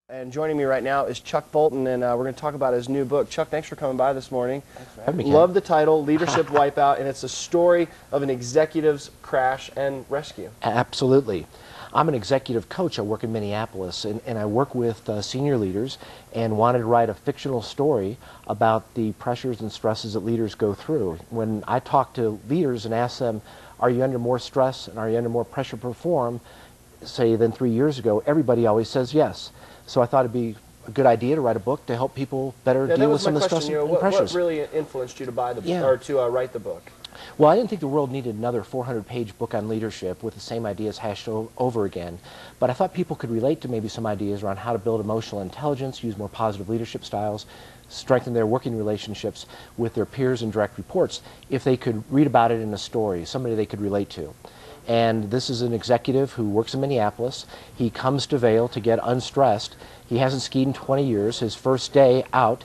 And joining me right now is Chuck Bolton, and we're going to talk about his new book. Chuck, thanks for coming by this morning. Thanks for having me, Ken. Love the title, Leadership Wipeout, and it's a story of an executive's crash and rescue. Absolutely. I'm an executive coach. I work in Minneapolis, and I work with senior leaders and wanted to write a fictional story about the pressures and stresses that leaders go through. When I talk to leaders and ask them, are you under more stress and are you under more pressure to perform, say, than 3 years ago, everybody always says yes. So I thought it'd be a good idea to write a book to help people better deal with some of the stress and pressures. What really influenced you to buy the book, or to write the book? Well, I didn't think the world needed another 400-page book on leadership with the same ideas hashed over again. But I thought people could relate to maybe some ideas around how to build emotional intelligence, use more positive leadership styles, strengthen their working relationships with their peers and direct reports if they could read about it in a story, somebody they could relate to. And this is an executive who works in Minneapolis. He comes to Vail to get unstressed. He hasn't skied in 20 years. His first day out,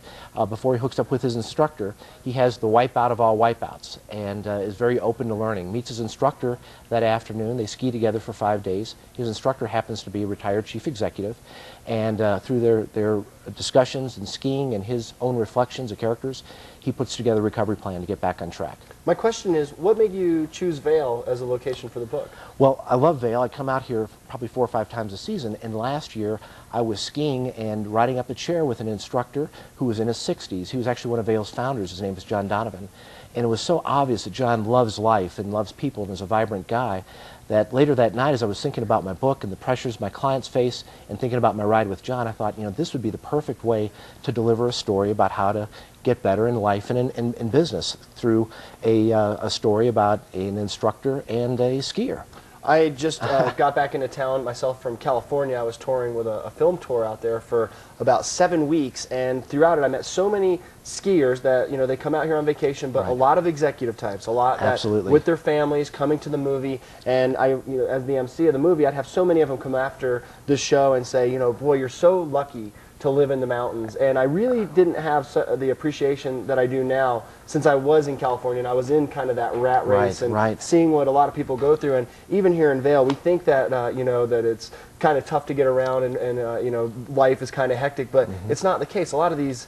before he hooks up with his instructor, he has the wipeout of all wipeouts and is very open to learning. Meets his instructor that afternoon. They ski together for 5 days. His instructor happens to be a retired chief executive. And through their discussions and skiing and his own reflections of characters, he puts together a recovery plan to get back on track. My question is, what made you choose Vail as a location for the book? Well, I love Vail. I come out here probably 4 or 5 times a season, and last year I was skiing and riding up a chair with an instructor who was in his 60s. He was actually one of Vail's founders. His name is John Donovan. And it was so obvious that John loves life and loves people and is a vibrant guy that later that night, as I was thinking about my book and the pressures my clients face and thinking about my ride with John, I thought, you know, this would be the perfect way to deliver a story about how to get better in life and in business through a story about an instructor and a skier. I just got back into town myself from California. I was touring with a film tour out there for about 7 weeks, and throughout it I met so many skiers that, you know, they come out here on vacation, but a lot of executive types, a lot that with their families coming to the movie, and I, you know, as the MC of the movie, I'd have so many of them come after the show and say, you know, boy, you're so lucky to live in the mountains. And I really didn't have the appreciation that I do now since I was in California and I was in kind of that rat race and seeing what a lot of people go through. And even here in Vail, we think that you know, that it's kind of tough to get around and you know, life is kind of hectic, but it's not the case. A lot of these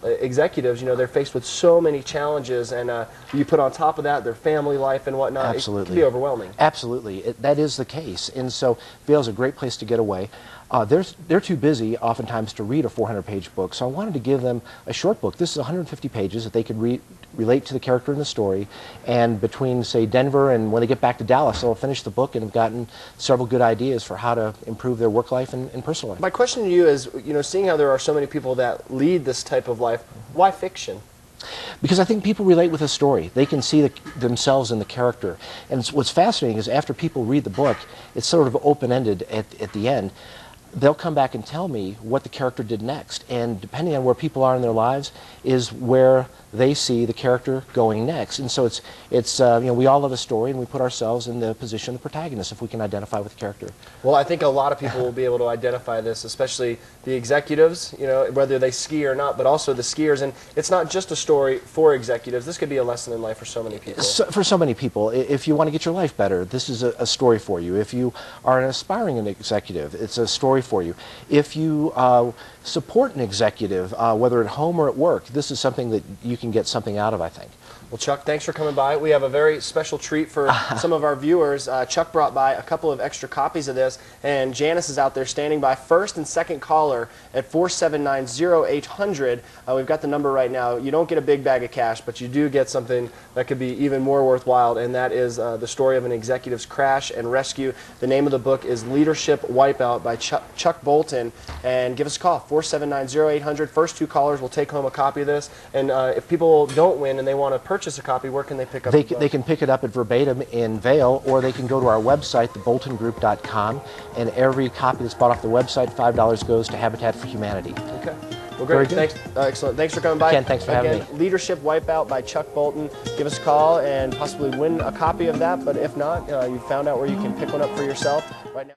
executives, you know, they're faced with so many challenges, and you put on top of that their family life and whatnot. It can be overwhelming. Absolutely. That is the case. And so Vail's a great place to get away. They're too busy oftentimes to read a 400-page book, so I wanted to give them a short book. This is 150 pages that they could relate to the character in the story, and between, say, Denver and when they get back to Dallas, they'll finish the book and have gotten several good ideas for how to improve their work life and personal life. My question to you is, you know, seeing how there are so many people that lead this type of life, why fiction? Because I think people relate with the story. They can see themselves in the character. And what's fascinating is after people read the book, it's sort of open-ended at the end. They'll come back and tell me what the character did next, and depending on where people are in their lives is where they see the character going next. And so it's you know, we all love a story, and we put ourselves in the position of the protagonist if we can identify with the character. Well, I think a lot of people will be able to identify this, especially the executives, you know, whether they ski or not, but also the skiers. And it's not just a story for executives. This could be a lesson in life for so many people. For so many people. If you want to get your life better, this is a story for you. If you are an aspiring executive, it's a story for you. If you support an executive, whether at home or at work, this is something that you can get something out of, I think. Well, Chuck, thanks for coming by. We have a very special treat for some of our viewers. Chuck brought by a couple of extra copies of this, and Janice is out there standing by. First and second caller at 479-0800. We've got the number right now. You don't get a big bag of cash, but you do get something that could be even more worthwhile, and that is the story of an executive's crash and rescue. The name of the book is Leadership Wipeout by Chuck Bolton. And give us a call, 479-0800. First 2 callers will take home a copy of this. And if people don't win and they want to purchase a copy, where can they pick up the book? They can pick it up at Verbatim in Vail, or they can go to our website, theboltongroup.com, and every copy that's bought off the website, $5 goes to Habitat for Humanity. Okay. Well, great. Thanks. Excellent. Thanks for coming by. Ken, thanks for having me. Leadership Wipeout by Chuck Bolton. Give us a call and possibly win a copy of that, but if not, you found out where you can pick one up for yourself right now.